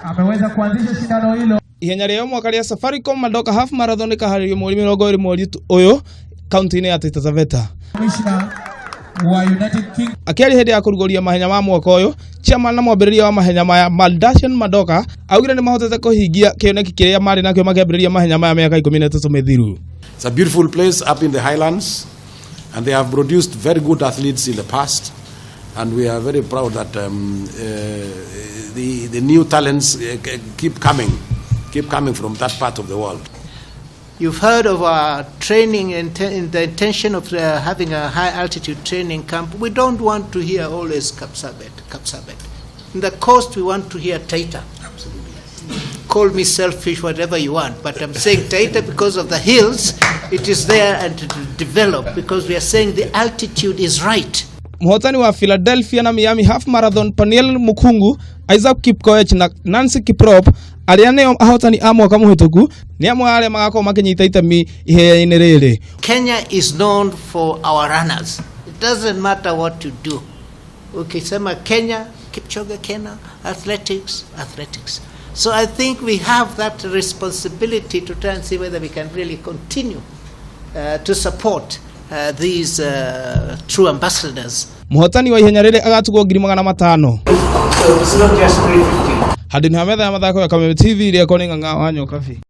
ameweza kuanzisha shindano hilo. Ihenya rĩo mwaka rĩa Safaricom Madoka Half Marathon ĩkaharĩrio mweri 20 mweri ũyũ kauti-ini ya Taita Taveta. Akiari hĩndĩ ya kũrugũria mahenya ma mwaka ũyũ, chairman na mwambĩrĩria wa mahenya maya Madoka augire nĩ mahotete kũhingia kĩoneki kĩrĩa marĩ nakĩo makĩambĩrĩria mahenya maya mĩaka 13 mĩthiru. It's a beautiful place up in the highlands, and they have produced very good athletes in the past, and we are very proud that the new talents keep coming from that part of the world. You've heard of our training and the intention of having a high altitude training camp. We don't want to hear always Kapsabet. In the coast we want to hear Taita. Absolutely. Call me selfish, whatever you want, but I'm saying Taita because of the hills. It is there and to develop because we are saying the altitude is right. Mhotani wa Philadelphia na Miami Half Marathon Paniel Mukungu, Isaac Kipkoech na Nancy Kiprop arĩa nĩo ahotani a mwaka mũhĩtũku nĩ amwe arĩa magakorwo makĩnyita itemi ihenya-inĩ rĩrĩ. Kenya is known for our runners. It doesn't matter what you do. Ukisema Kenya, Kipchoge Kenya, athletics. So I think we have that responsibility to try and see whether we can really continue to support these true ambassadors. Muhotani wa ihenya rĩrĩ agatugwo 500,000. So it's not just 350. Hadi ni Hamwe ya Mathako ya Kameme TV ile yako ni ng'ang'a wanyo kafi.